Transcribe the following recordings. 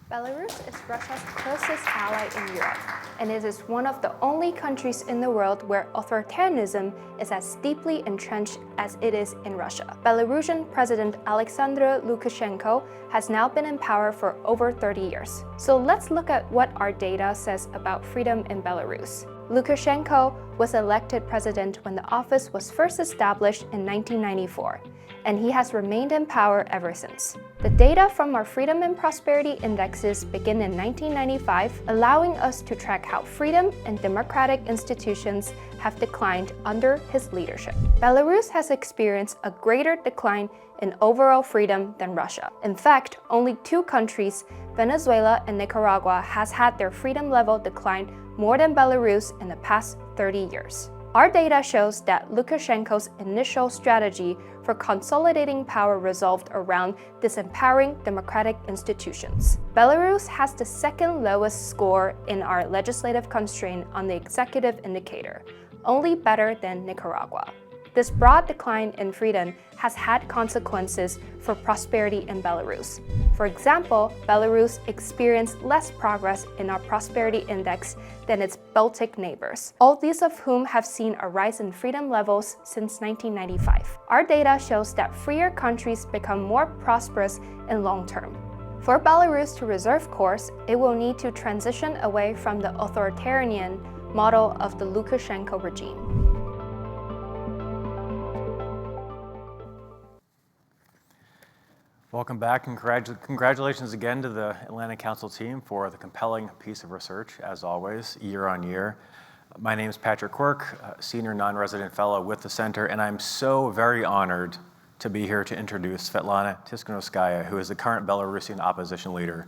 Belarus is Russia's closest ally in Europe, and it is one of the only countries in the world where authoritarianism is as deeply entrenched as it is in Russia. Belarusian President Alexander Lukashenko has now been in power for over 30 years. So let's look at what our data says about freedom in Belarus. Lukashenko was elected president when the office was first established in 1994, and he has remained in power ever since. The data from our Freedom and Prosperity Indexes begin in 1995, allowing us to track how freedom and democratic institutions have declined under his leadership. Belarus has experienced a greater decline in overall freedom than Russia. In fact, only two countries, Venezuela and Nicaragua, has had their freedom level decline more than Belarus in the past 30 years. Our data shows that Lukashenko's initial strategy for consolidating power revolved around disempowering democratic institutions. Belarus has the second lowest score in our legislative constraint on the executive indicator, only better than Nicaragua. This broad decline in freedom has had consequences for prosperity in Belarus. For example, Belarus experienced less progress in our prosperity index than its Baltic neighbors, all these of whom have seen a rise in freedom levels since 1995. Our data shows that freer countries become more prosperous in long term. For Belarus to reserve course, it will need to transition away from the authoritarian model of the Lukashenko regime. Welcome back, and congratulations again to the Atlantic Council team for the compelling piece of research, as always, year on year. My name is Patrick Quirk, Senior Non-Resident Fellow with the Center, and I'm so very honored to be here to introduce Sviatlana Tsikhanouskaya, who is the current Belarusian opposition leader.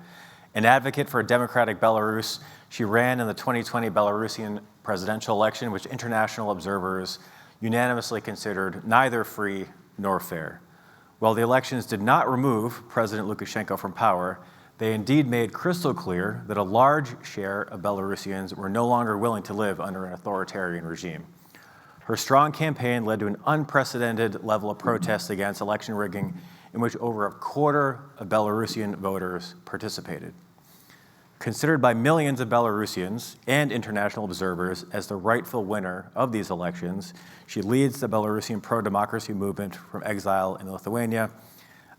An advocate for a democratic Belarus, she ran in the 2020 Belarusian presidential election, which international observers unanimously considered neither free nor fair. While the elections did not remove President Lukashenko from power, they indeed made crystal clear that a large share of Belarusians were no longer willing to live under an authoritarian regime. Her strong campaign led to an unprecedented level of protest against election rigging, in which over a quarter of Belarusian voters participated. Considered by millions of Belarusians and international observers as the rightful winner of these elections, she leads the Belarusian pro-democracy movement from exile in Lithuania.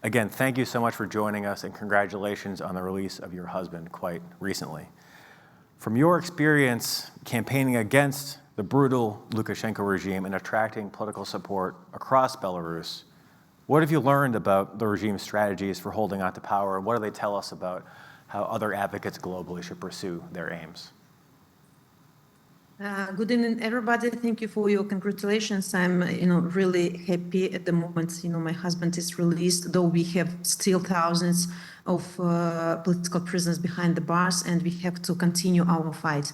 Again, thank you so much for joining us, and congratulations on the release of your husband quite recently. From your experience campaigning against the brutal Lukashenko regime and attracting political support across Belarus, what have you learned about the regime's strategies for holding on to power, and what do they tell us about how other advocates globally should pursue their aims? Good evening, everybody. Thank you for your congratulations. I'm, really happy at the moment. My husband is released, though we have still thousands of political prisoners behind the bars, and we have to continue our fight.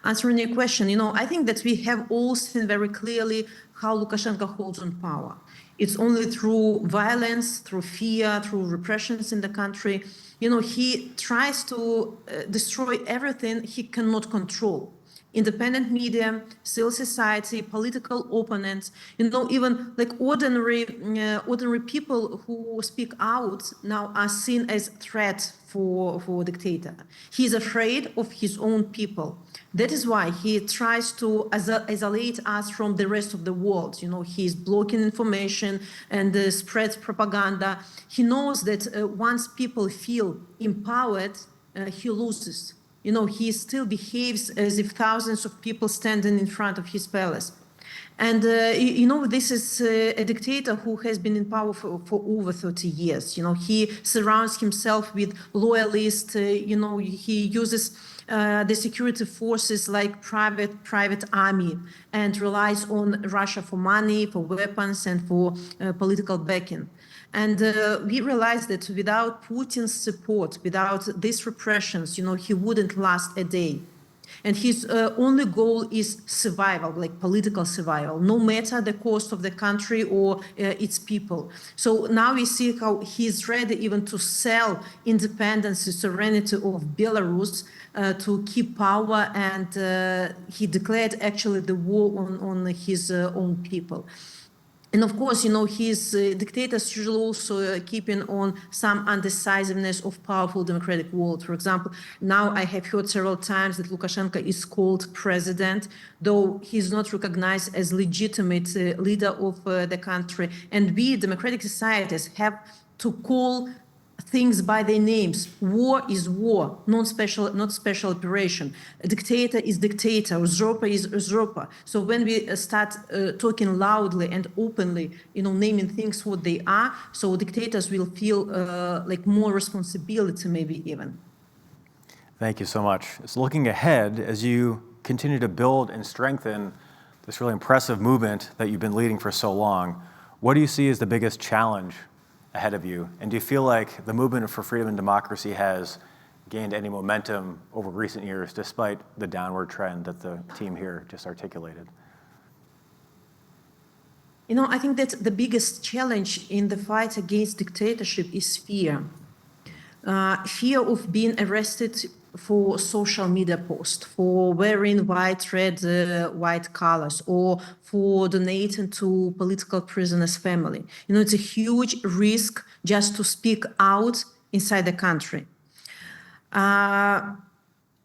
Answering your question, I think that we have all seen very clearly how Lukashenko holds on power. It's only through violence, through fear, through repressions in the country. He tries to destroy everything he cannot control. Independent media, civil society, political opponents, even like ordinary people who speak out now are seen as threats for a dictator. He's afraid of his own people. That is why he tries to isolate us from the rest of the world. He's blocking information and spreads propaganda. He knows that once people feel empowered, he loses. He still behaves as if thousands of people standing in front of his palace. And, this is a dictator who has been in power for over 30 years. He surrounds himself with loyalists. He uses the security forces like private army, and relies on Russia for money, for weapons, and for political backing. And we realized that without Putin's support, without these repressions, he wouldn't last a day. And his only goal is survival, like political survival, no matter the cost of the country or its people. So now we see how he's ready even to sell independence and sovereignty of Belarus to keep power, and he declared actually the war on his own people. And of course, his dictators usually also keeping on some undecisiveness of powerful democratic world. For example, now I have heard several times that Lukashenko is called president, though he's not recognized as legitimate leader of the country. And we, democratic societies, have to call things by their names. War is war, not special operation. A dictator is dictator, usurper is usurper. So when we start talking loudly and openly, naming things what they are, so dictators will feel like more responsibility, maybe even. Thank you so much. So looking ahead, as you continue to build and strengthen this really impressive movement that you've been leading for so long, what do you see as the biggest challenge ahead of you? And do you feel like the movement for freedom and democracy has gained any momentum over recent years, despite the downward trend that the team here just articulated? I think that the biggest challenge in the fight against dictatorship is fear. Fear of being arrested for social media posts, for wearing white, red, white colors, or for donating to political prisoners' family. It's a huge risk just to speak out inside the country. And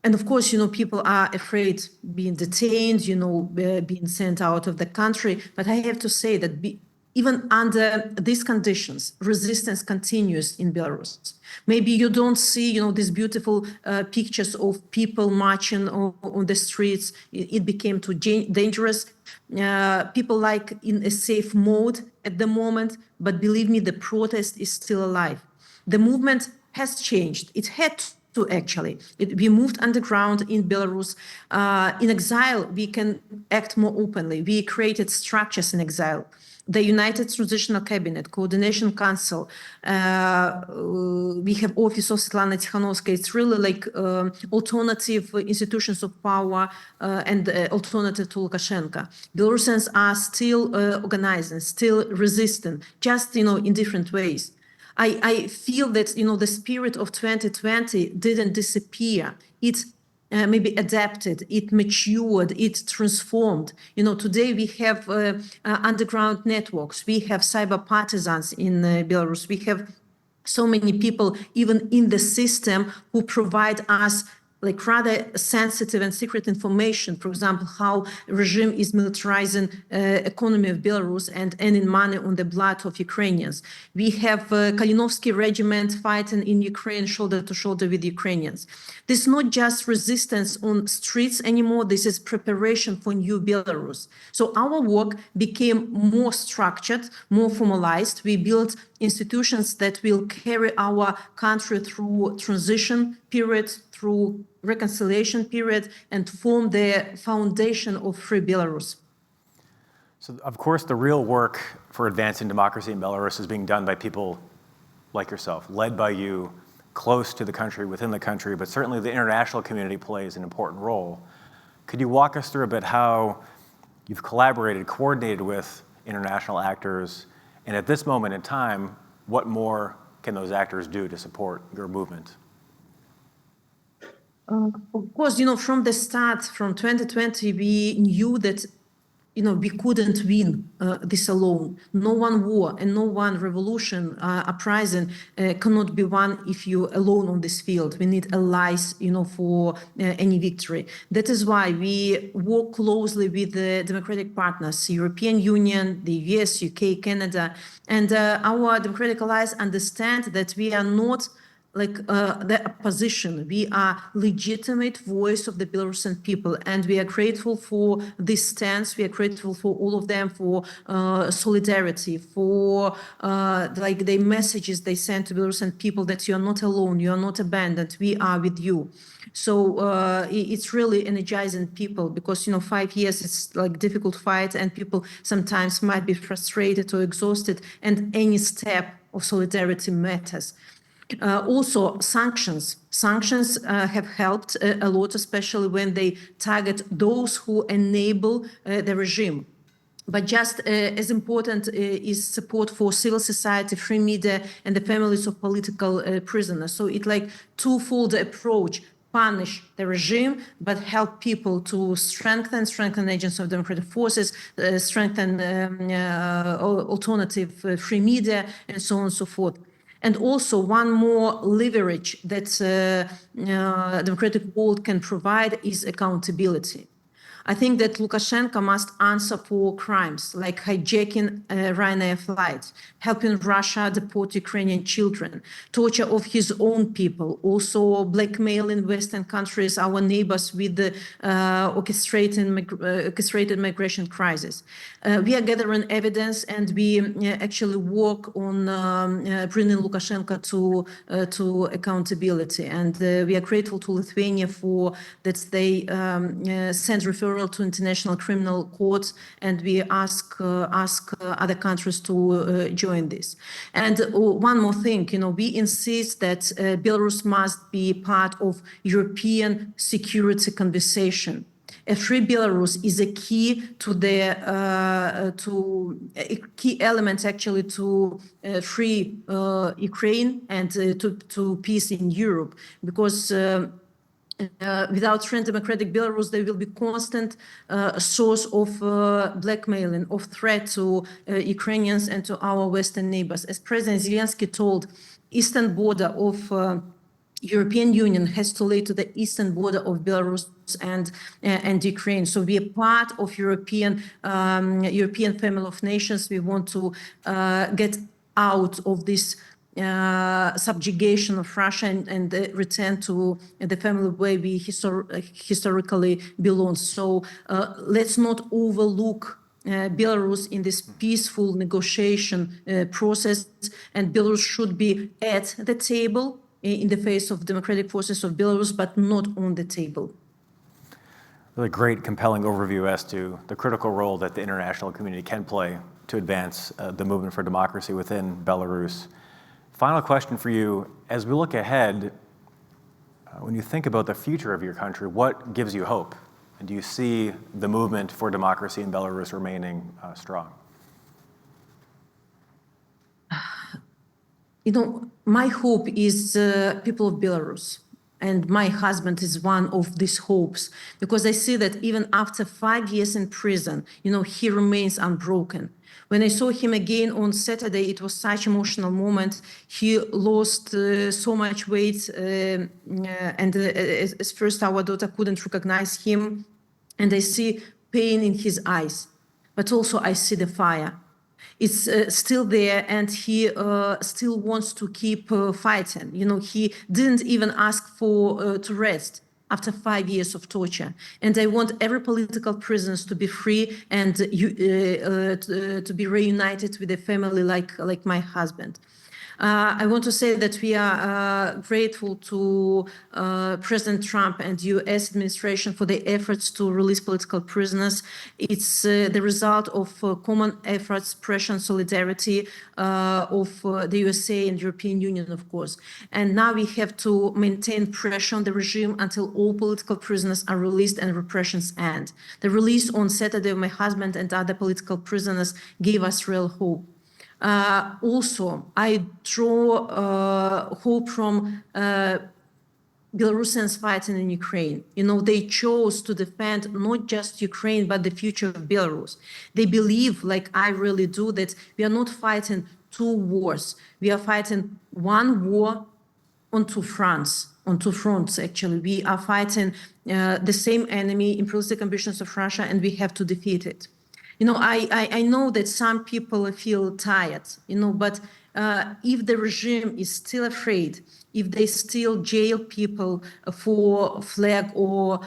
of course, people are afraid being detained, being sent out of the country. But I have to say that even under these conditions, resistance continues in Belarus. Maybe you don't see, these beautiful pictures of people marching on the streets. It became too dangerous. People like in a safe mode at the moment, but believe me, the protest is still alive. The movement has changed. It had to actually. We moved underground in Belarus. In exile, we can act more openly. We created structures in exile. The United Transitional Cabinet, Coordination Council, we have Office of Sviatlana Tsikhanouskaya. It's really like alternative institutions of power and alternative to Lukashenko. Belarusians are still organizing, still resisting, just, in different ways. I feel that, the spirit of 2020 didn't disappear. It maybe adapted, it matured, it transformed. Today we have underground networks, we have cyber partisans in Belarus, we have so many people even in the system who provide us like rather sensitive and secret information, for example, how regime is militarizing economy of Belarus and earning money on the blood of Ukrainians. We have Kalinovsky regiment fighting in Ukraine shoulder to shoulder with Ukrainians. This is not just resistance on streets anymore, this is preparation for new Belarus. So our work became more structured, more formalized. We built institutions that will carry our country through transition period, through reconciliation period, and form the foundation of free Belarus. So, of course, the real work for advancing democracy in Belarus is being done by people like yourself, led by you, close to the country, within the country, but certainly the international community plays an important role. Could you walk us through a bit how you've collaborated, coordinated with international actors, and at this moment in time, what more can those actors do to support your movement? Of course, from the start, from 2020, we knew that, we couldn't win this alone. No one war and no one revolution, uprising cannot be won if you're alone on this field. We need allies, for any victory. That is why we work closely with the democratic partners, European Union, the US, UK, Canada, and our democratic allies understand that we are not like the opposition. We are legitimate voice of the Belarusian people, and we are grateful for this stance. We are grateful for all of them for solidarity, for like the messages they send to Belarusian people that you are not alone, you are not abandoned, we are with you. So it's really energizing people because 5 years it's like difficult fight, and people sometimes might be frustrated or exhausted, and any step of solidarity matters. Also, sanctions have helped a lot, especially when they target those who enable the regime. But just as important is support for civil society, free media, and the families of political prisoners. So it's like twofold approach. punish the regime, but help people to strengthen agents of democratic forces, strengthen alternative free media, and so on and so forth. And also one more leverage that democratic world can provide is accountability. I think that Lukashenko must answer for crimes like hijacking Ryanair flights, helping Russia deport Ukrainian children, torture of his own people, also blackmailing Western countries, our neighbors, with the orchestrated migration crisis. We are gathering evidence, and we actually work on bringing Lukashenko to accountability. And we are grateful to Lithuania for that they send referral to International Criminal Court, and we ask other countries to join this. And one more thing, we insist that Belarus must be part of European security conversation. A free Belarus is a key to the a key element actually to free Ukraine and to peace in Europe, because without free and democratic Belarus, there will be constant source of blackmailing, of threat to Ukrainians and to our Western neighbors. As President Zelensky told, eastern border of European Union has to lay to the eastern border of Belarus and Ukraine. So we are part of European family of nations. We want to get out of this subjugation of Russia and return to the family where we historically belong. So let's not overlook Belarus in this peaceful negotiation process, and Belarus should be at the table in the face of democratic forces of Belarus, but not on the table. Really great, compelling overview as to the critical role that the international community can play to advance the movement for democracy within Belarus. Final question for you. As we look ahead, when you think about the future of your country, what gives you hope? And do you see the movement for democracy in Belarus remaining strong? My hope is people of Belarus. And my husband is one of these hopes, because I see that even after 5 years in prison, he remains unbroken. When I saw him again on Saturday, it was such an emotional moment. He lost so much weight, and at first our daughter couldn't recognize him. And I see pain in his eyes, but also I see the fire. It's still there, and he still wants to keep fighting. He didn't even ask for to rest after 5 years of torture. And I want every political prisoners to be free and to be reunited with a family like my husband. I want to say that we are grateful to President Trump and U.S. administration for the efforts to release political prisoners. It's the result of common efforts, pressure, and solidarity of the USA and European Union, of course. And now we have to maintain pressure on the regime until all political prisoners are released and repressions end. The release on Saturday of my husband and other political prisoners gave us real hope. Also, I draw hope from Belarusians fighting in Ukraine. They chose to defend not just Ukraine, but the future of Belarus. They believe, like I really do, that we are not fighting two wars. We are fighting one war on two fronts. On two fronts, actually. We are fighting the same enemy, imperialistic ambitions of Russia, and we have to defeat it. I know that some people feel tired, but if the regime is still afraid, if they still jail people for flag or,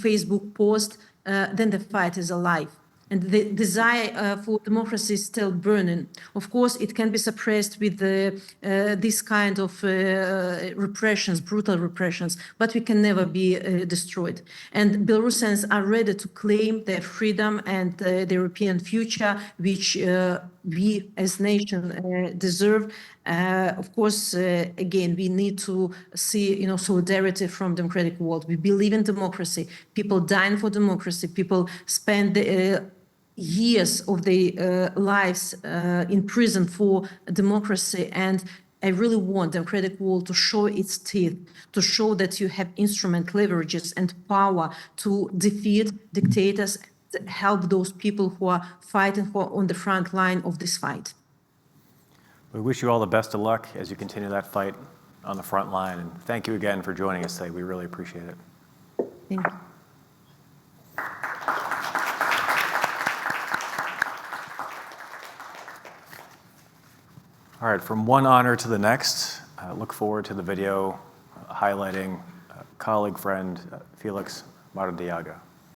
Facebook post, then the fight is alive. And the desire for democracy is still burning. Of course, it can be suppressed with this kind of repressions, brutal repressions, but we can never be destroyed. And Belarusians are ready to claim their freedom and the European future, which we as nation deserve. Of course, again, we need to see, solidarity from democratic world. We believe in democracy. People dying for democracy. People spend years of their lives in prison for democracy. And I really want democratic world to show its teeth, to show that you have instrument, leverages, and power to defeat dictators, help those people who are fighting, who are on the front line of this fight. We wish you all the best of luck as you continue that fight on the front line. And thank you again for joining us today. We really appreciate it. Thank you. All right, from one honor to the next, look forward to the video highlighting colleague, friend, Felix Maradiaga.